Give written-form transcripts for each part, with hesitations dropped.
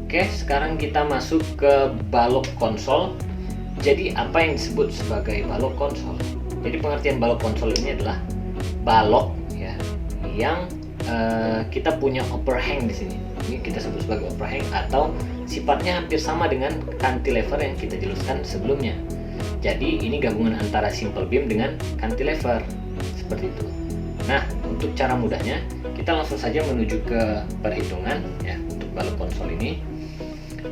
Oke, sekarang kita masuk ke balok konsol. Jadi apa yang disebut sebagai balok konsol? Jadi pengertian balok konsol ini adalah balok ya yang kita punya overhang di sini. Ini kita sebut sebagai overhang atau sifatnya hampir sama dengan cantilever yang kita jelaskan sebelumnya. Jadi ini gabungan antara simple beam dengan cantilever seperti itu. Nah, untuk cara mudahnya kita langsung saja menuju ke perhitungan ya untuk balok konsol ini.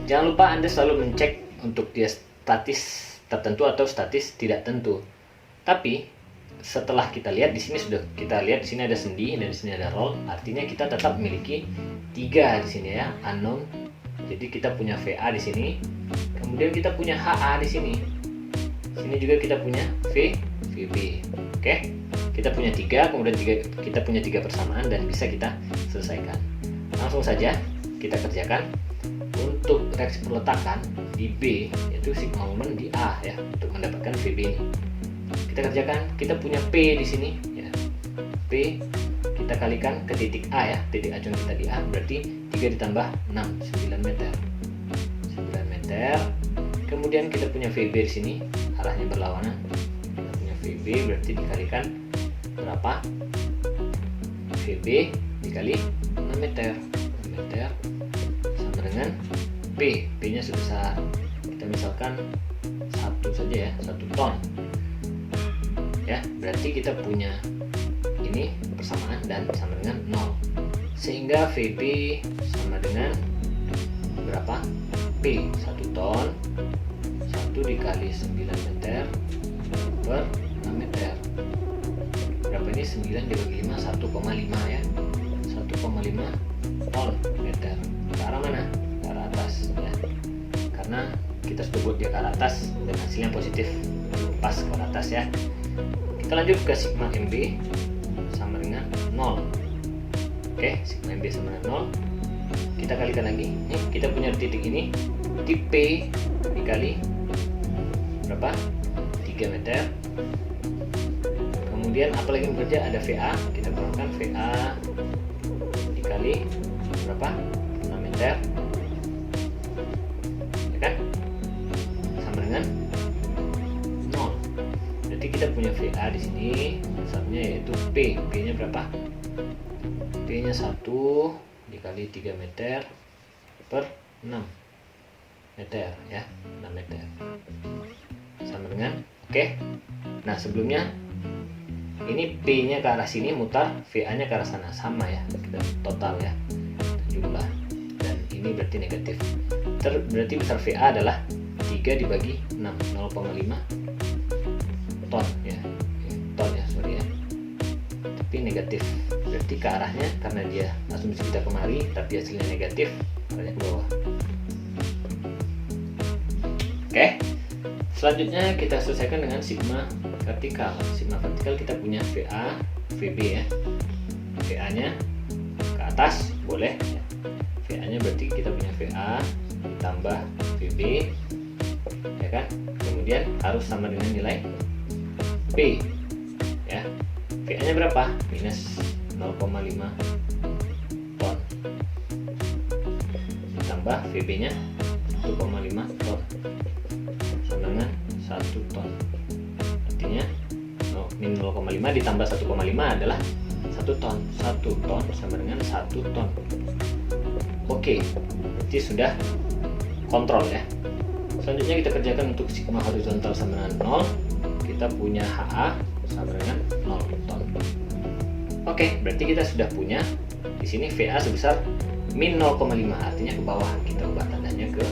Jangan lupa Anda selalu mencek untuk dia statis tertentu atau statis tidak tentu. Tapi setelah kita lihat di sini sudah kita lihat di sini ada sendi dan di sini ada roll, artinya kita tetap memiliki 3 di sini ya, unknown. Jadi kita punya VA di sini, kemudian kita punya HA di sini. Sini juga kita punya VB. Oke. Kita punya 3, kemudian kita punya 3 persamaan dan bisa kita selesaikan. Langsung saja kita kerjakan. Untuk reaksi perletakan di B yaitu sigma moment di A ya untuk mendapatkan VB ini. Kita kerjakan, kita punya P di sini ya. P kita kalikan ke titik A ya, titik acuan kita di A, berarti 3 ditambah 6, 9 meter. 9 meter. Kemudian kita punya VB di sini, arahnya berlawanan. Kita punya VB berarti dikalikan berapa? VB dikali 6 meter. 6 meter sama dengan P nya sebesar, kita misalkan 1 saja ya, 1 ton ya, berarti kita punya ini persamaan dan sama dengan 0, sehingga VB sama dengan berapa? P 1 ton, 1 dikali 9 meter per 6 meter, berapa ini? 9 dibagi 5, 1,5 ya, 1,5 ton meter. Ke arah mana? Ke arah atas ya, karena kita sudah buat dia ke arah atas dan hasilnya positif, pas ke arah atas ya. Kita lanjut ke sigma MB sama dengan 0. Oke, sigma MB sama dengan 0. Kita kalikan lagi. Nih, kita punya titik ini, di P dikali berapa? 3 meter. Kemudian apalagi yang bekerja? Ada VA. Kita kurangkan VA dikali berapa? 6 meter. Ya kan? Sama dengan 0. Berarti kita punya VA di sini, satunya yaitu P. P-nya berapa? P-nya 1 dikali 3 meter per 6 meter ya, 6 meter. Sama dengan oke. Nah, sebelumnya ini P-nya ke arah sini mutar, VA-nya ke arah sana, sama ya. Kita total ya. Jumlah. Dan ini berarti negatif. Berarti besar VA adalah 3 dibagi 6, 0,5 ton ya. Ton ya, sorry ya. Tapi negatif. Berarti ke arahnya, karena dia asumsi kita kemari tapi hasilnya negatif, arahnya ke bawah. Oke. Selanjutnya kita selesaikan dengan sigma vertikal. Sigma vertikal kita punya VA, VB ya. VA-nya ke atas boleh ya. VA-nya berarti kita punya VA ditambah VB ya kan. Kemudian harus sama dengan nilai P ya. VA-nya berapa? Minus 0,5 ton ditambah VB-nya 1,5 ton sama dengan 1 ton. Artinya min 0,5 ditambah 1,5 adalah 1 ton. 1 ton sama dengan 1 ton. Oke, berarti sudah kontrol ya. Selanjutnya kita kerjakan untuk sigma horizontal sama dengan 0. Kita punya HA sama dengan 0 ton. Oke, berarti kita sudah punya di sini VA sebesar min 0,5, artinya ke bawah. Kita ubah tandanya ke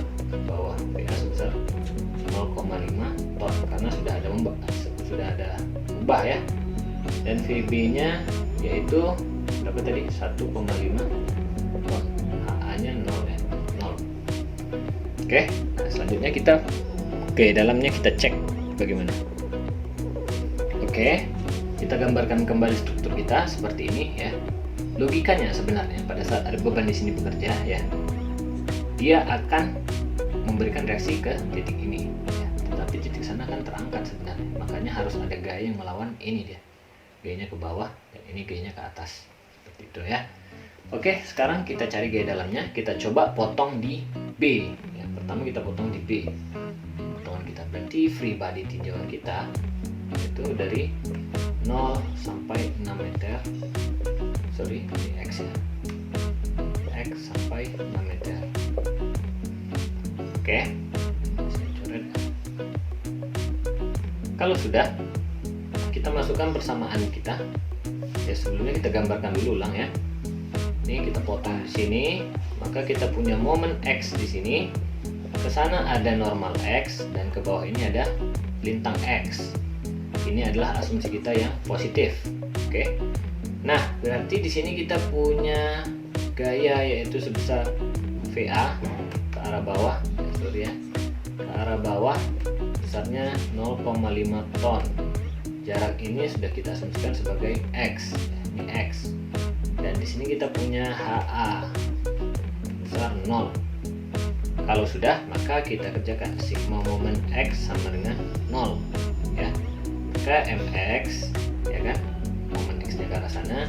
bawah. VA sebesar 0,5 ton karena sudah ada ubah ya. Dan VB-nya yaitu berapa tadi? 1,5 ton. HA-nya 0 ya. 0. Oke, nah selanjutnya kita dalamnya kita cek bagaimana. Oke, kita gambarkan kembali struktur kita seperti ini ya. Logikanya sebenarnya pada saat ada beban di sini bekerja ya, dia akan memberikan reaksi ke titik ini ya. Tetapi titik sana kan terangkat sebenarnya, makanya harus ada gaya yang melawan ini dia. Gayanya ke bawah dan ini gayanya ke atas. Seperti itu ya. Oke, sekarang kita cari gaya dalamnya. Kita coba potong di B. Ya, pertama kita potong di B. Potongan kita berarti free body tinjauan kita itu dari 0 sampai 6 meter. Sorry, ini X ya. X sampai 6 meter. Oke. Saya coret. Kalau sudah, kita masukkan persamaan kita. Ya, sebelumnya kita gambarkan dulu ulang ya. Ini kita potong di sini, maka kita punya momen X di sini. Ke sana ada normal X dan ke bawah ini ada lintang X. Ini adalah asumsi kita yang positif. Oke. Nah, berarti di sini kita punya gaya yaitu sebesar VA ke arah bawah, ya, ke arah bawah besarnya 0,5 ton. Jarak ini sudah kita asumsikan sebagai X. Ini X. Dan di sini kita punya HA besar 0. Kalau sudah, maka kita kerjakan sigma momen X sama dengan 0 ya. Maka MX ya kan, momen X nya ke arah sana,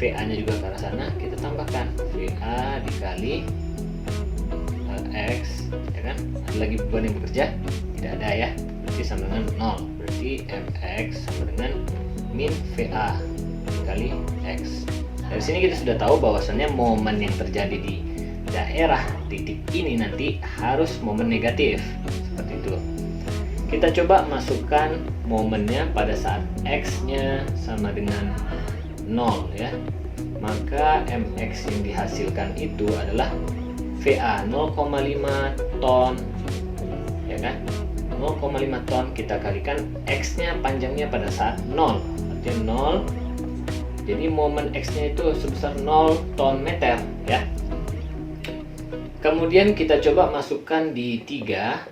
VA nya juga ke arah sana, kita tambahkan VA dikali X ya kan. Ada lagi beban yang bekerja? Tidak ada ya, berarti sama dengan 0. Berarti MX sama dengan min VA dikali X. Dari sini kita sudah tahu bahwasannya momen yang terjadi di daerah titik ini nanti harus momen negatif, seperti itu. Kita coba masukkan momennya pada saat X-nya sama dengan 0 ya. Maka MX yang dihasilkan itu adalah VA 0,5 ton ya kan. 0,5 ton kita kalikan X-nya panjangnya pada saat 0, artinya 0. Jadi momen X-nya itu sebesar 0 ton meter ya. Kemudian kita coba masukkan di 3 ya,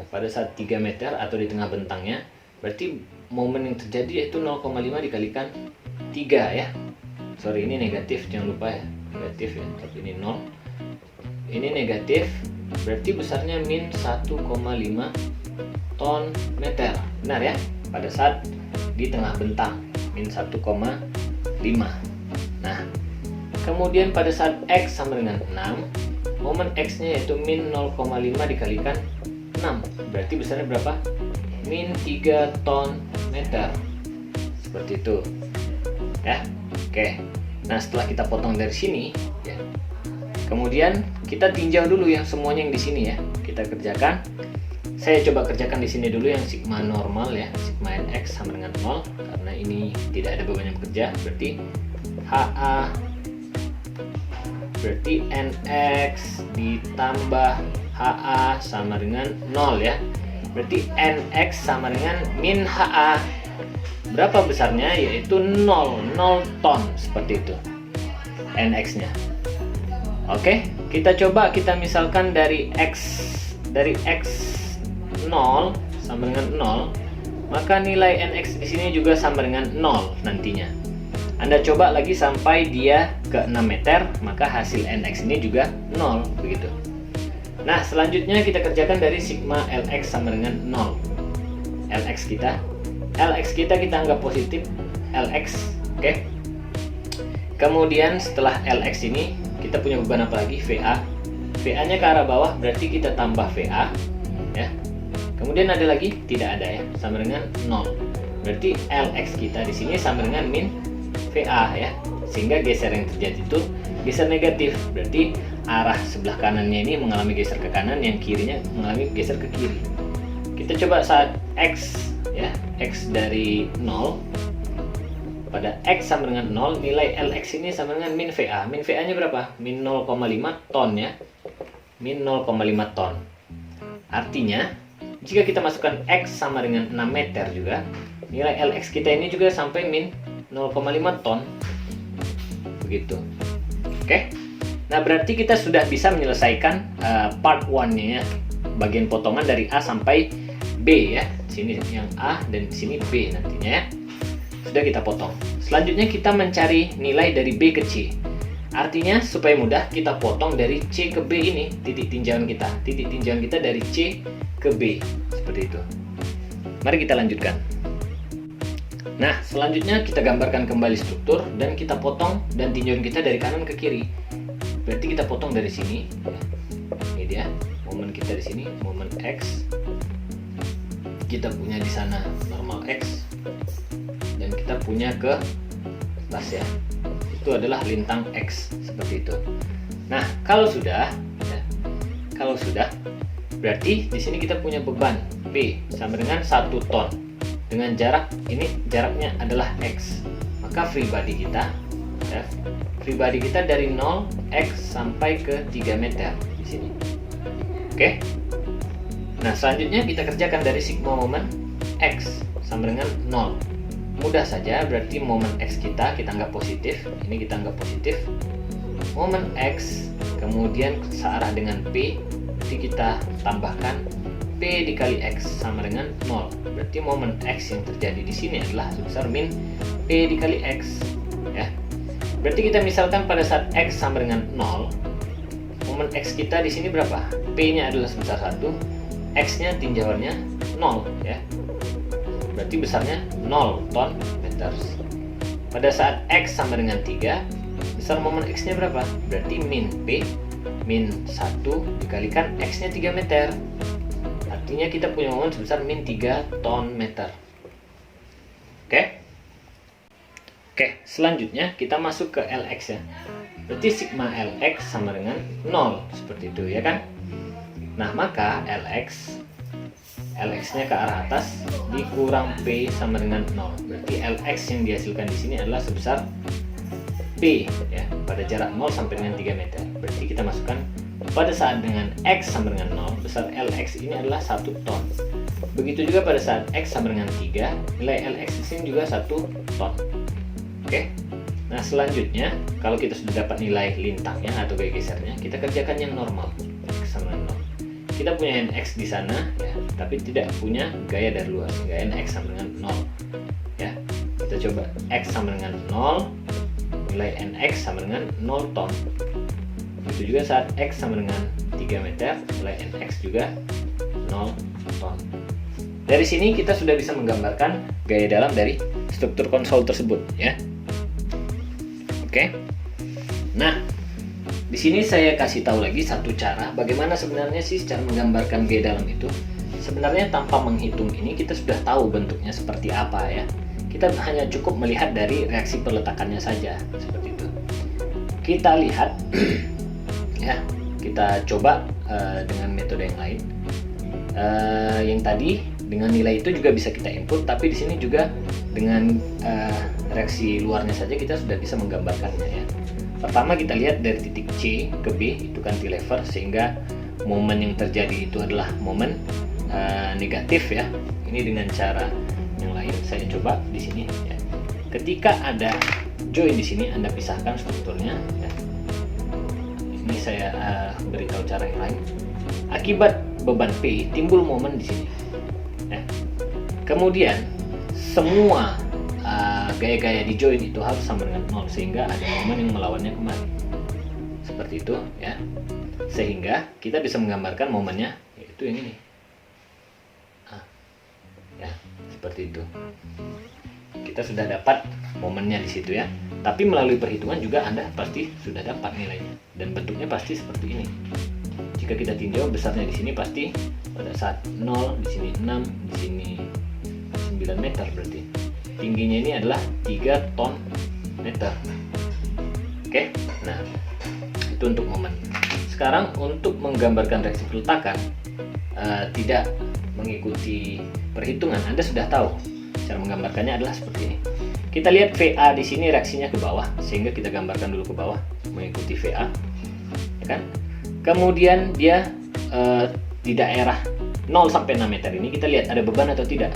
pada saat 3 meter atau di tengah bentangnya. Berarti momen yang terjadi yaitu 0,5 dikalikan 3 ya. Sorry, ini negatif, jangan lupa ya. Negatif ya, tapi ini 0. Ini negatif, berarti besarnya min 1,5 ton meter. Benar ya? Pada saat di tengah bentang, min 1,5. Nah, kemudian pada saat X sama dengan 6, momen X nya yaitu min 0,5 dikalikan 6, berarti besarnya berapa? Min 3 ton meter. Seperti itu ya. Oke. Nah, setelah kita potong dari sini ya, kemudian kita tinjau dulu yang semuanya yang di sini ya. Kita kerjakan. Saya coba kerjakan di sini dulu yang sigma normal ya, sigma NX sama dengan 0 karena ini tidak ada beban yang bekerja. Berarti HA berarti NX ditambah HA sama dengan 0 ya. Berarti NX sama dengan min HA. Berapa besarnya? Yaitu 0 ton, seperti itu NX nya. Oke, kita coba kita misalkan dari X 0 sama dengan 0, maka nilai NX di sini juga sama dengan 0 nantinya. Anda coba lagi sampai dia ke 6 meter, maka hasil NX ini juga 0 begitu. Nah, selanjutnya kita kerjakan dari sigma LX sama dengan 0. LX kita anggap positif LX, oke. Kemudian setelah LX ini kita punya beban apa lagi? VA. VA nya ke arah bawah, berarti kita tambah VA ya. Kemudian ada lagi? Tidak ada ya, sama dengan 0. Berarti LX kita di sini sama dengan min VA ya. Sehingga geser yang terjadi itu geser negatif. Berarti arah sebelah kanannya ini mengalami geser ke kanan, yang kirinya mengalami geser ke kiri. Kita coba saat X ya, X dari 0 pada X sama dengan 0, nilai LX ini sama dengan min VA. Min VA nya berapa? Min 0,5 ton ya. Min 0,5 ton. Artinya jika kita masukkan X sama dengan 6 meter juga, nilai LX kita ini juga sampai min 0,5 ton. Begitu. Oke. Nah, berarti kita sudah bisa menyelesaikan part 1-nya ya. Bagian potongan dari A sampai B ya. Sini yang A dan sini B nantinya ya. Sudah kita potong. Selanjutnya kita mencari nilai dari B ke C. Artinya supaya mudah kita potong dari C ke B ini titik tinjauan kita. Titik tinjauan kita dari C ke B. Seperti itu. Mari kita lanjutkan. Nah, selanjutnya kita gambarkan kembali struktur dan kita potong dan tinjauan kita dari kanan ke kiri. Berarti kita potong dari sini. Ini dia momen kita di sini, momen X. Kita punya di sana normal X, dan kita punya ke atas ya, itu adalah lintang X seperti itu. Nah, kalau sudah berarti di sini kita punya beban P sama dengan 1 ton dengan jarak ini, jaraknya adalah X. Maka free body kita dari 0 X sampai ke 3 meter di sini. Oke. Nah, selanjutnya kita kerjakan dari sigma momen X sama dengan 0. Mudah saja, berarti momen X kita anggap positif. Ini kita anggap positif. Momen X kemudian searah dengan P, berarti kita tambahkan P dikali X sama dengan 0. Berarti momen X yang terjadi di sini adalah sebesar min P dikali X ya. Berarti kita misalkan pada saat X sama dengan 0, momen X kita di sini berapa? P-nya adalah sebesar 1, X-nya tinjauannya 0 ya. Berarti besarnya 0 ton meters. Pada saat X sama dengan 3, besar momen X-nya berapa? Berarti min P min 1 dikalikan X-nya 3 meter. Artinya kita punya momen sebesar min 3 ton meter. Oke, selanjutnya kita masuk ke Lx ya. Berarti sigma Lx sama dengan 0 seperti itu ya kan? Nah, maka Lx-nya ke arah atas dikurang P sama dengan 0. Berarti Lx yang dihasilkan di sini adalah sebesar P ya, pada jarak 0 sampai dengan 3 meter. Berarti kita masukkan pada saat dengan X sama dengan 0, besar Lx ini adalah 1 ton. Begitu juga pada saat X sama dengan 3, nilai Lx di sini juga 1 ton. Oke. Nah, selanjutnya kalau kita sudah dapat nilai lintangnya atau gaya gesernya, kita kerjakan yang normal. X sama dengan 0. Kita punya Nx di sana ya, tapi tidak punya gaya dari luar, sehingga Nx sama dengan 0 ya. Kita coba X sama dengan 0, nilai Nx sama dengan 0 ton. Begitu juga saat X sama dengan 3 meter, nilai Nx juga 0 ton. Dari sini kita sudah bisa menggambarkan gaya dalam dari struktur konsol tersebut ya. Oke. Nah, di sini saya kasih tahu lagi satu cara bagaimana sebenarnya sih cara menggambarkan gaya dalam itu. Sebenarnya tanpa menghitung ini kita sudah tahu bentuknya seperti apa ya. Kita hanya cukup melihat dari reaksi perletakannya saja seperti itu. Kita lihat ya, kita coba dengan metode yang lain. Yang tadi dengan nilai itu juga bisa kita input, tapi di sini juga dengan reaksi luarnya saja kita sudah bisa menggambarkannya ya. Pertama kita lihat dari titik C ke B itu cantilever, sehingga momen yang terjadi itu adalah momen negatif ya. Ini dengan cara yang lain saya coba di sini ya. Ketika ada join di sini, Anda pisahkan strukturnya ya. Ini saya beritahu cara yang lain. Akibat beban P timbul momen di sini ya. Kemudian semua gaya-gaya di join itu harus sama dengan 0, sehingga ada momen yang melawannya kembali seperti itu ya. Sehingga kita bisa menggambarkan momennya yaitu yang ini ya, seperti itu. Kita sudah dapat momennya di situ ya. Tapi melalui perhitungan juga Anda pasti sudah dapat nilainya, dan bentuknya pasti seperti ini. Jika kita tinjau besarnya di sini pasti pada saat 0, di sini 6, di sini 9 meter, berarti tingginya ini adalah 3 ton meter. Oke, nah itu untuk momen. Sekarang untuk menggambarkan reaksi peletakan tidak mengikuti perhitungan, Anda sudah tahu cara menggambarkannya adalah seperti ini. Kita lihat VA di sini reaksinya ke bawah, sehingga kita gambarkan dulu ke bawah mengikuti VA, ya kan? Kemudian dia di daerah 0 sampai 6 meter ini kita lihat ada beban atau tidak.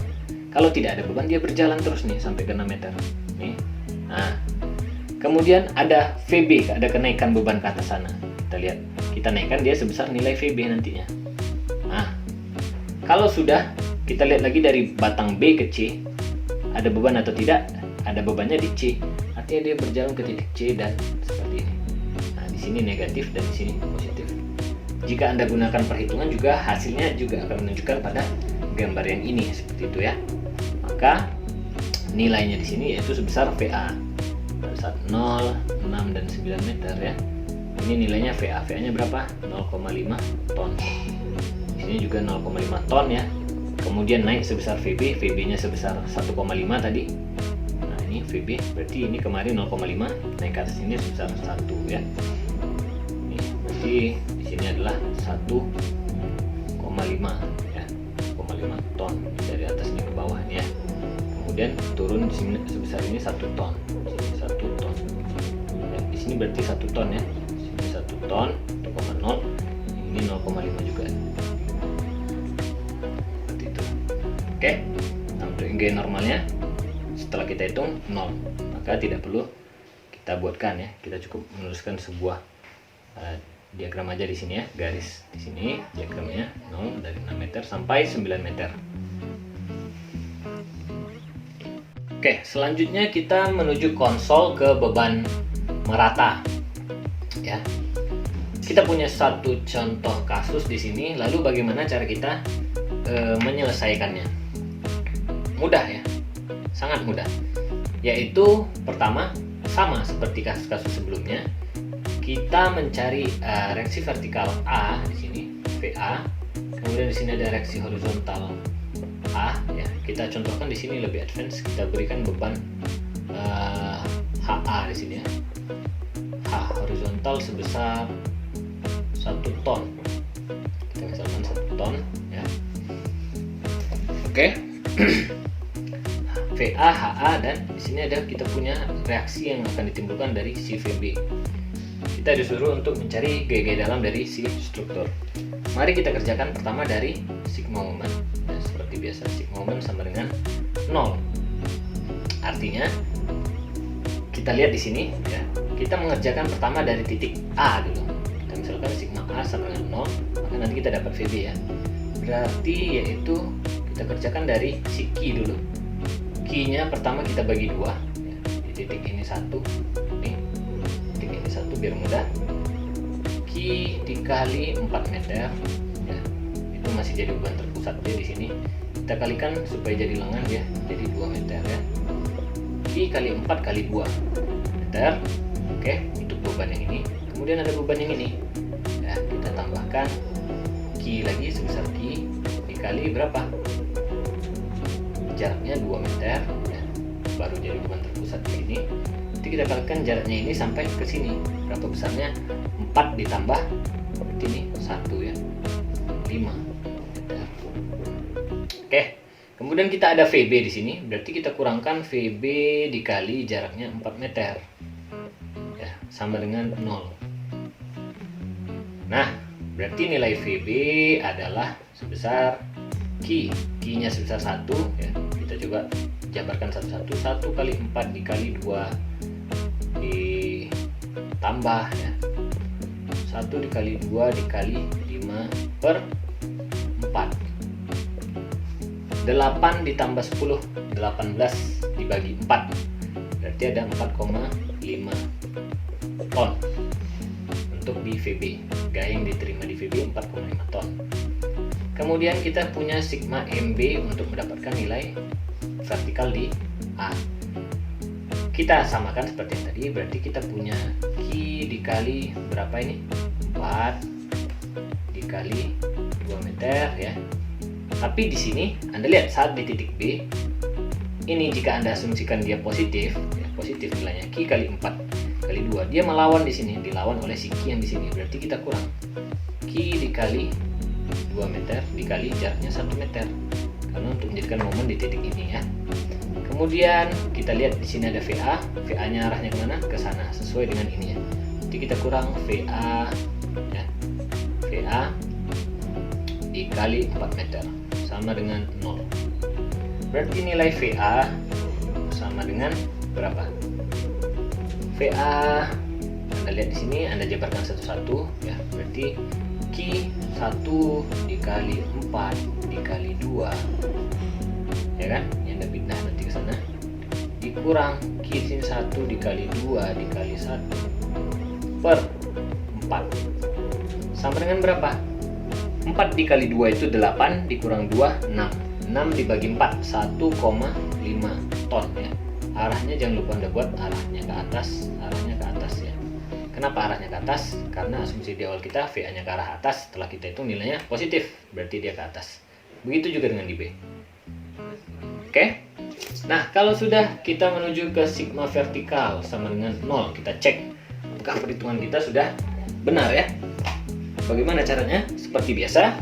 Kalau tidak ada beban, dia berjalan terus nih sampai ke 6 meter. Nih. Nah, kemudian ada VB, ada kenaikan beban ke atas sana. Kita lihat, kita naikkan dia sebesar nilai VB nantinya. Nah, kalau sudah, kita lihat lagi dari batang B ke C, ada beban atau tidak? Ada bebannya di C. Artinya dia berjalan ke titik C dan seperti ini. Nah, di sini negatif dan di sini positif. Jika Anda gunakan perhitungan juga, hasilnya juga akan menunjukkan pada gambar yang ini seperti itu ya. Maka nilainya di sini yaitu sebesar VA pada saat 0, 6 dan 9 meter ya. Ini nilainya VA. VA-nya berapa? 0,5 ton. Di sini juga 0,5 ton ya. Kemudian naik sebesar VB. VB-nya sebesar 1,5 tadi. Nah, ini VB. Berarti ini kemarin 0,5, naik ke atas ini sebesar 1 ya. Ini berarti di sini adalah 1,5 ya. 1,5 ton dari atas ini ke bawah ya. Kemudian turun di sini sebesar ini 1 ton. Di sini 1 ton. Ya, di sini berarti 1 ton ya. Di sini 1 ton, 1,0. Ini 0,5 juga. Seperti itu. Oke. Nah, untuk G normalnya setelah kita hitung 0, maka tidak perlu kita buatkan ya. Kita cukup menuliskan sebuah diagram aja di sini ya, garis di sini diagramnya 0 dari 6 meter sampai 9 meter. Oke, selanjutnya kita menuju konsol ke beban merata. Ya. Kita punya satu contoh kasus di sini, lalu bagaimana cara kita menyelesaikannya? Mudah ya. Sangat mudah. Yaitu pertama, sama seperti kasus-kasus sebelumnya, kita mencari reaksi vertikal A di sini, VA. Kemudian di sini ada reaksi horizontal A ya. Kita contohkan di sini lebih advance, kita berikan beban HA di sini ya. H horizontal sebesar 1 ton. Kita misalkan 1 ton ya. Oke. VA, HA, dan di sini ada kita punya reaksi yang akan ditimbulkan dari si VB. Kita disuruh untuk mencari GG dalam dari si struktur. Mari kita kerjakan pertama dari sigma moment. Ya, seperti biasa, sigma moment sama dengan 0. Artinya kita lihat di sini ya, kita mengerjakan pertama dari titik A dulu. Kita misalkan sigma A sama dengan 0, maka nanti kita dapat VB ya. Berarti yaitu kita kerjakan dari si Q dulu. Q-nya pertama kita bagi 2 ya. Di titik ini 1, nih titik ini 1 biar mudah. Q dikali 4 meter ya. Itu masih jadi beban terpusat dia di sini. Kita kalikan supaya jadi lengan ya, jadi 2 meter ya. Q kali 4 kali 2 meter. Oke, untuk beban yang ini. Kemudian ada beban yang ini ya, kita tambahkan Q lagi sebesar Q dikali berapa? Jaraknya 2 meter ya. Baru jadi beban terpusat di sini. Nanti kita kalikan jaraknya ini sampai ke sini. Berapa besarnya? 4 ditambah berarti ini 1 ya. 5 meter. Oke. Kemudian kita ada VB di sini. Berarti kita kurangkan VB dikali jaraknya 4 meter. Ya, sama dengan 0. Nah, berarti nilai VB adalah sebesar Q. Q-nya sebesar 1 ya. Kita coba jabarkan satu-satu. 1 kali 4 dikali 2 ditambah ya. 1 dikali 2 dikali 5 per 4. 8 ditambah 10, 18 dibagi 4. Berarti ada 4,5 ton untuk di VB. Gaya yang diterima di VB 4,5 ton. Kemudian kita punya sigma MB untuk mendapatkan nilai vertikal di A. Kita samakan seperti yang tadi, berarti kita punya Q dikali berapa ini? 4 dikali 2 meter ya. Tapi di sini Anda lihat saat di titik B ini, jika Anda asumsikan dia positif ya, positif nilainya Q kali 4 kali 2, dia melawan di sini, dilawan oleh si Q yang di sini. Berarti kita kurang Q dikali 2 meter dikali jaraknya 1 meter, karena untuk menjadikan momen di titik ini ya. Kemudian kita lihat di sini ada VA. VA-nya arahnya kemana? Ke sana, sesuai dengan ini ya. Jadi kita kurang VA ya. VA dikali 4 meter sama dengan 0. Berarti nilai VA sama dengan berapa? VA Anda lihat di sini, Anda jabarkan satu-satu ya. Berarti Q 1 dikali 4 dikali 2 ya kan? Ini Anda pindah nanti ke sana. Dikurang Q sini 1 dikali 2 dikali 1 per 4 sama dengan berapa? 4 dikali 2 itu 8, dikurang 2 6. 6 dibagi 4 1,5 ton ya. Arahnya jangan lupa Anda buat arahnya ke atas ya. Kenapa arahnya ke atas? Karena asumsi di awal kita VA-nya ke arah atas, setelah kita hitung nilainya positif, berarti dia ke atas. Begitu juga dengan di B. Oke? Nah, kalau sudah kita menuju ke sigma vertikal sama dengan 0, kita cek apakah perhitungan kita sudah benar ya. Bagaimana caranya? Seperti biasa.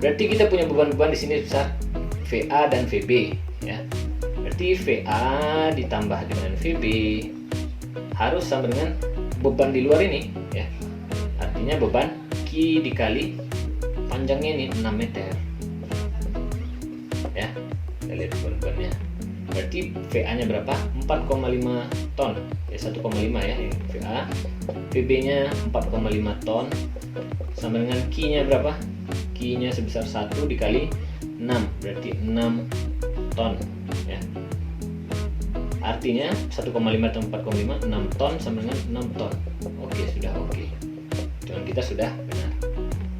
Berarti kita punya beban-beban di sini besar VA dan VB ya. Berarti VA ditambah dengan VB harus sama dengan beban di luar ini ya. Artinya beban Q dikali panjangnya ini 6 meter. Ya. Kita lihat beban-bebannya. Berarti VA-nya berapa? 4,5 ton. Ya 1,5 ya ini VA. VB-nya 4,5 ton. Sama dengan Q-nya berapa? Q-nya sebesar 1 dikali 6, berarti 6 ton ya. Artinya 1,5 atau 4,5, 6 ton sama dengan 6 ton. Oke, sudah oke. Hitungan kita sudah benar.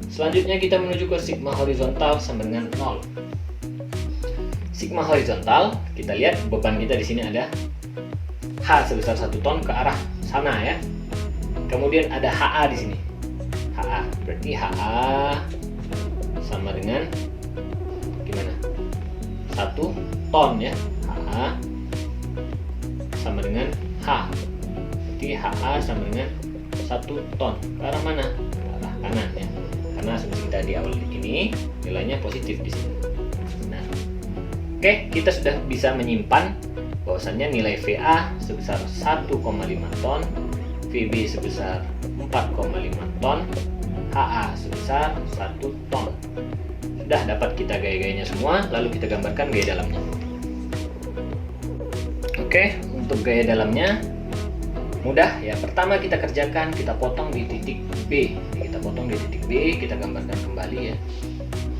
Selanjutnya kita menuju ke sigma horizontal sama dengan 0. Sigma horizontal, kita lihat beban kita di sini ada H sebesar 1 ton ke arah sana ya. Kemudian ada HA di sini. HA, berarti HA sama dengan gimana? 1 ton ya. HA sama dengan H. Berarti HA sama dengan 1 ton. Ke arah mana? Ke arah kanan ya. Karena asumsi kita di awal ini nilainya positif di sini. Nah, oke, kita sudah bisa menyimpan bahwasannya nilai VA sebesar 1,5 ton, VB sebesar 4,5 ton, HA sebesar 1 ton. Sudah dapat kita gaya-gayanya semua, lalu kita gambarkan gaya dalamnya. Oke, untuk gaya dalamnya mudah ya. Pertama kita kerjakan, kita potong di titik B. Kita potong di titik B, kita gambarkan kembali ya.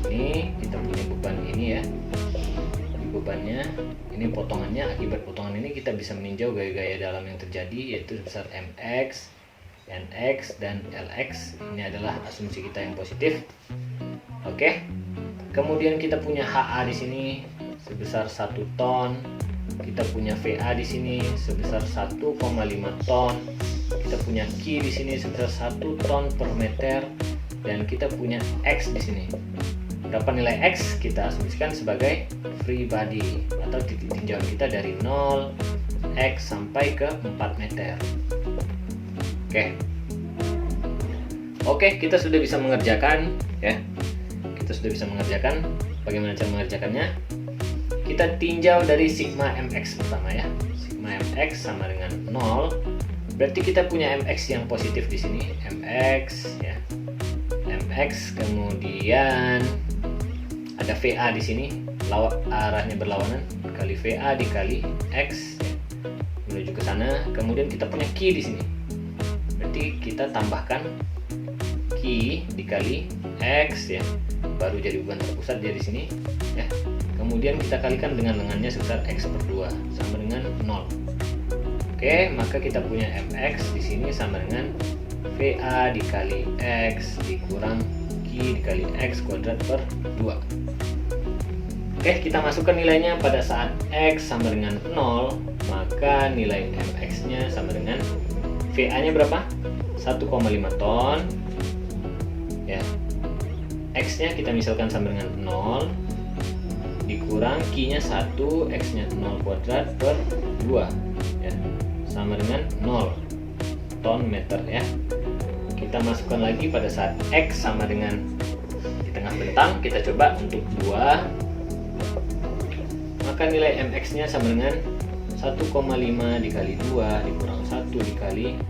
Ini kita punya beban ini ya. Ini bebannya, ini potongannya. Akibat potongan ini kita bisa meninjau gaya-gaya dalam yang terjadi, yaitu sebesar MX, NX, dan LX. Ini adalah asumsi kita yang positif. Oke. Kemudian kita punya HA di sini sebesar 1 ton. Kita punya VA di sini sebesar 1,5 ton. Kita punya Q di sini sebesar 1 ton per meter, dan kita punya X di sini. Berapa nilai X? Kita asumsikan sebagai free body atau titik tinjauan kita dari 0 X sampai ke 4 meter. Oke, kita sudah bisa mengerjakan ya. Kita sudah bisa mengerjakan. Bagaimana cara mengerjakannya? Kita tinjau dari sigma mx pertama ya. Sigma mx sama dengan 0. Berarti kita punya mx yang positif di sini, mx ya. Mx, kemudian ada VA di sini, arahnya berlawanan, kali VA dikali x ya. Menuju ke sana. Kemudian kita punya Q di sini. Berarti kita tambahkan Q dikali x ya. Baru jadi beban terpusat dia di sini ya. Kemudian kita kalikan dengan lengannya sebesar x per 2 sama dengan 0. Oke, maka kita punya mx di sini sama dengan VA dikali x dikurang Q dikali x kuadrat per 2. Oke, kita masukkan nilainya pada saat x sama dengan 0, maka nilai mx nya sama dengan VA nya berapa? 1,5 ton ya. X nya kita misalkan sama dengan 0 dikurang Q nya 1, X nya 0 kuadrat per 2 ya, sama dengan 0 ton meter ya. Kita masukkan lagi pada saat X sama dengan di tengah bentang, kita coba untuk 2, maka nilai mx nya sama dengan 1,5 dikali 2 dikurang 1 dikali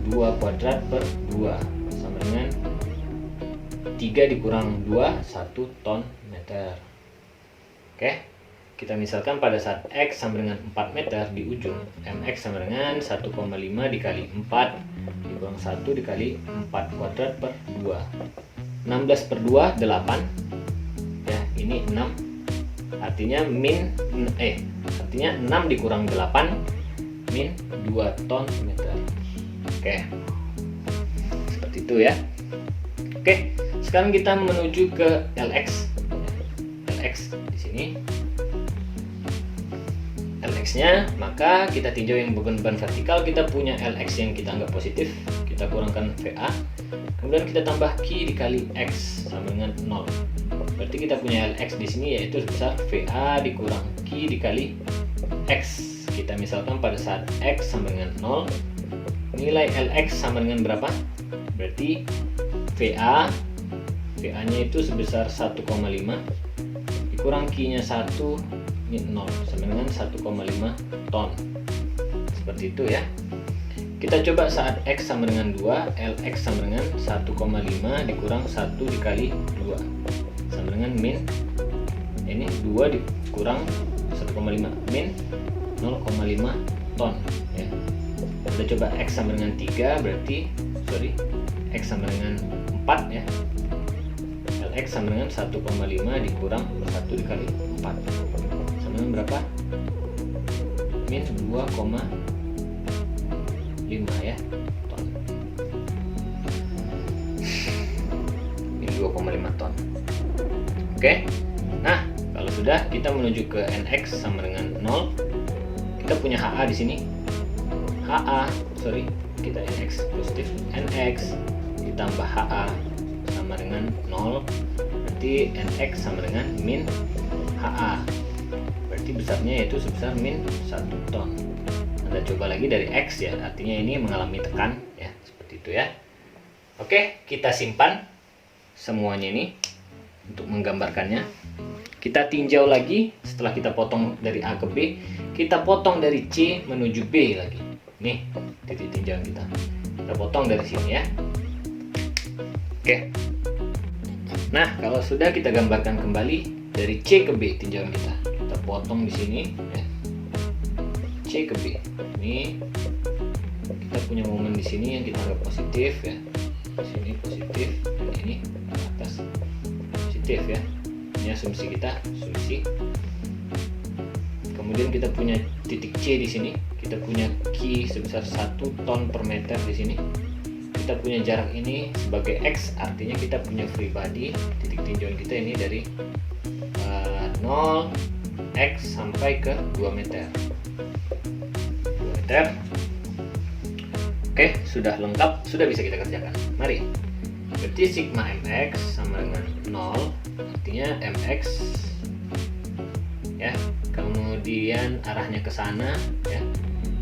2 kuadrat per 2 sama dengan 3 dikurang 2, 1 ton meter. Oke, kita misalkan pada saat X sama dengan 4 meter di ujung, mx sama dengan 1,5 dikali 4 dikurang 1 dikali 4 kuadrat per 2. 16 per 2, 8 ya, ini 6. Artinya artinya 6 dikurang 8 min 2 ton meter. Oke, seperti itu ya. Oke, sekarang kita menuju ke LX. LX di sini. LX LX-nya, maka kita tinjau yang beban vertikal. Kita punya LX yang kita anggap positif, kita kurangkan VA, kemudian kita tambah Q dikali X sama dengan 0. Berarti kita punya LX di sini yaitu sebesar VA dikurang Q dikali X. Kita misalkan pada saat X sama dengan 0, nilai LX sama dengan berapa? Berarti VA-nya itu sebesar 1,5 dikurang Q-nya 1, ini 0, sama dengan 1,5 ton. Seperti itu ya. Kita coba saat X sama dengan 2, LX sama dengan 1,5 dikurang 1 dikali 2 sama dengan min, ini 2 dikurang 1,5 min 0,5 ton ya. Kita coba X sama dengan 3, berarti X sama dengan 4 ya. LX sama dengan 1,5 dikurang 1 dikali 4 sama dengan berapa? Min 2,5 ya ton. Min 2,5 ton. Oke. Nah, kalau sudah, kita menuju ke NX sama dengan 0. Kita punya HA di sini. Kita NX positif, NX ditambah HA sama dengan 0. Berarti NX sama dengan min HA. Berarti besarnya yaitu sebesar min 1 ton. Anda coba lagi dari X ya, artinya ini mengalami tekan ya, seperti itu ya. Oke, kita simpan semuanya ini untuk menggambarkannya. Kita tinjau lagi setelah kita potong dari A ke B, kita potong dari C menuju B lagi. Nih, titik tinjauan kita. Kita potong dari sini ya. Oke. Nah, kalau sudah kita gambarkan kembali dari C ke B tinjauan kita. Kita potong di sini ya. C ke B. Ini kita punya momen di sini yang kita anggap positif ya. Di sini positif dan ini atas positif ya. Ini asumsi kita, asumsi. Kemudian kita punya titik C di sini. Kita punya Q sebesar 1 ton per meter di sini. Kita punya jarak ini sebagai X, artinya kita punya free body. Titik tinjauan kita ini dari 0 X sampai ke 2 meter. 2 meter. Oke, sudah lengkap, sudah bisa kita kerjakan. Mari. Berarti sigma mx sama dengan 0, artinya mx ya. Kemudian arahnya ke sana ya.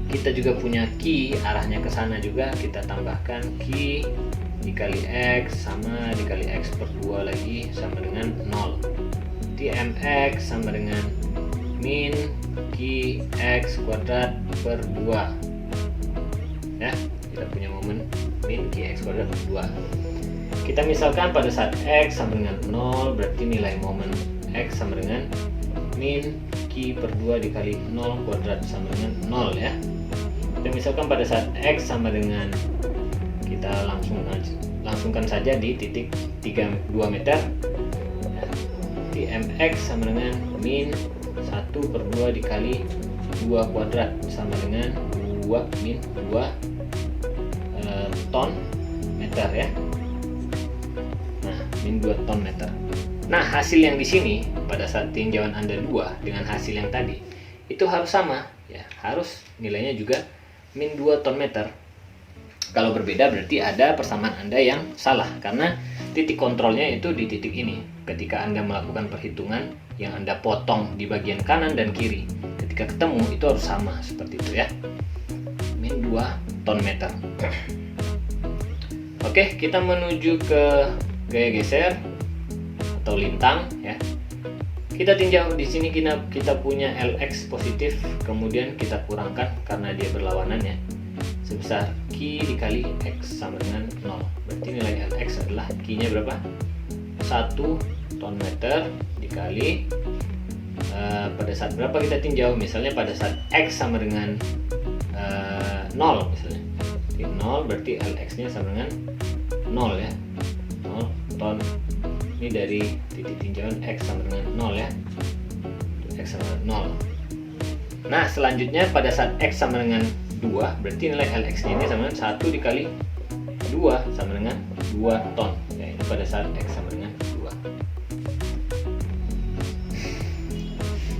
Kita juga punya Q arahnya ke sana juga, kita tambahkan Q dikali X sama dikali X per 2 lagi sama dengan 0. Jadi mx sama dengan min Qx kuadrat per 2 ya. Kita punya momen min Qx kuadrat per 2. Kita misalkan pada saat X sama dengan 0, berarti nilai momen X sama dengan min Q per 2 dikali 0 kuadrat sama dengan 0 ya. Kita misalkan pada saat X sama dengan, kita langsungkan saja di titik 2 meter ya. Di mx sama dengan min 1 per 2 dikali 2 kuadrat sama dengan 2 min 2 ton meter ya. Nah, min 2 ton meter. Nah, hasil yang di sini pada saat tinjauan Anda 2 dengan hasil yang tadi itu harus sama ya, harus nilainya juga min 2 ton meter. Kalau berbeda berarti ada persamaan Anda yang salah, karena titik kontrolnya itu di titik ini. Ketika Anda melakukan perhitungan yang Anda potong di bagian kanan dan kiri, ketika ketemu itu harus sama seperti itu ya. Min 2 ton meter. Oke, kita menuju ke gaya geser atau lintang ya. Kita tinjau di sini, kita punya LX positif, kemudian kita kurangkan karena dia berlawanan ya, sebesar Q dikali X sama dengan 0. Berarti nilai LX adalah Q-nya berapa? 1 ton meter dikali pada saat berapa kita tinjau? Misalnya pada saat X sama dengan 0 misalnya. Jadi 0 berarti LX-nya sama dengan 0 ya. 0 ton. Ini dari titik tinjauan X sama dengan 0 ya. X sama dengan 0. Nah, selanjutnya pada saat X sama dengan 2, berarti nilai LX-nya ini sama dengan 1 dikali 2 sama dengan 2 ton. Ya, ini pada saat X sama dengan 2.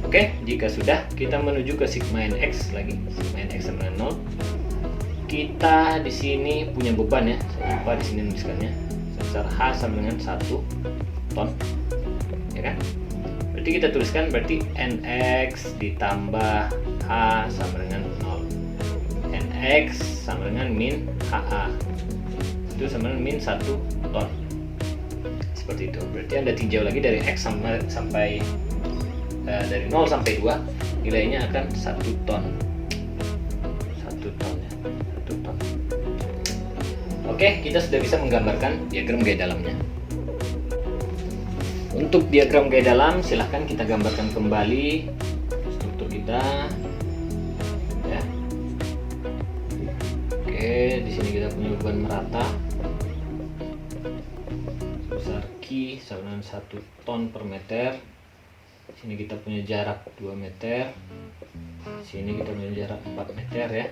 Oke, jika sudah, kita menuju ke sigma nx lagi. Sigma nx sama dengan 0. Kita di sini punya beban ya. Saya lupa di sini menuliskannya. Sebesar h sama dengan 1 ton. Ya kan? Berarti kita tuliskan berarti nx ditambah h sama dengan 0. Nx sama dengan min ha. Itu sama dengan min 1 ton. Seperti itu. Berarti Anda tinjau lagi dari x sampai dari 0 sampai 2, nilainya akan 1 ton. 1 ton ya. 1 ton. Oke, kita sudah bisa menggambarkan diagram gaya dalamnya. Untuk diagram gaya dalam, silahkan kita gambarkan kembali struktur kita. Ya. Oke, di sini kita punya beban merata sebesar Q sama dengan 1 ton per meter. Sini kita punya jarak 2 meter. Sini kita punya jarak 4 meter ya.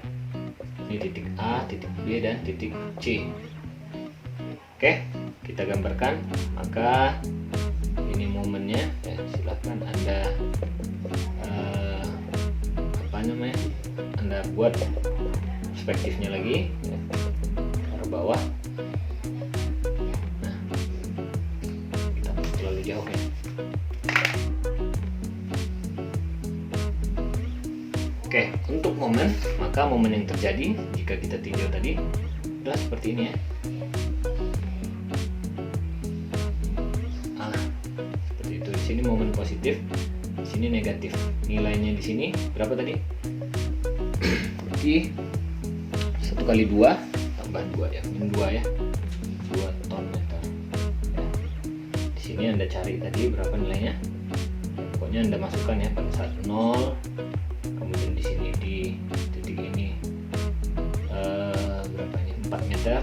Ini titik A, titik B, dan titik C. Oke, kita gambarkan. Maka ini momennya ya, silahkan Anda Anda buat perspektifnya lagi ya, ke arah bawah. Nah, kita terlalu jauh ya. Oke, untuk momen, maka momen yang terjadi jika kita tinjau tadi adalah seperti ini ya. Seperti itu. Di sini momen positif, di sini negatif. Nilainya di sini berapa tadi? Berarti 1 kali 2 tambah 2 ya, min 2 ya. 2 ton meter. Ya. Di sini Anda cari tadi berapa nilainya? Pokoknya Anda masukkan ya pada saat 0. Kemudian di sini di titik ini berapa ini? 4 meter.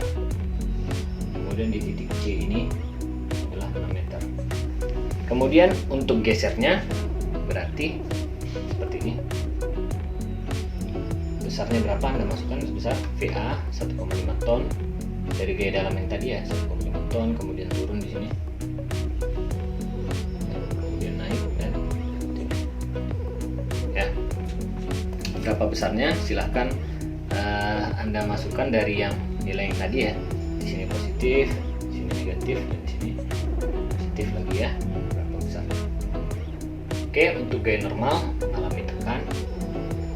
Kemudian di titik C ini adalah 6 meter. Kemudian untuk gesernya berarti seperti ini. Besarnya berapa Anda masukkan? Sebesar VA 1,5 ton dari gaya dalam yang tadi ya, 1,5 ton. Kemudian turun di sini. Kemudian naik dan ya. Berapa besarnya silahkan Anda masukkan dari yang nilai yang tadi ya. Di sini positif, di sini negatif, dan di sini positif lagi ya. Berapa besar? Oke, untuk gaya normal mengalami tekan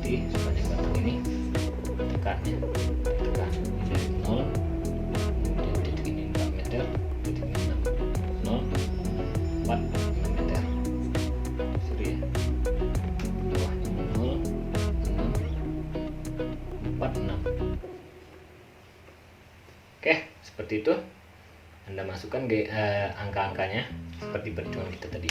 di sepanjang batang ini, tekannya tekan ini dari 0, kemudian titik ini 4 meter, titik ini 0, 4, 6 meter. Sorry ya. 46. Oke, seperti itu. Anda masukkan angka-angkanya seperti perhitungan kita tadi.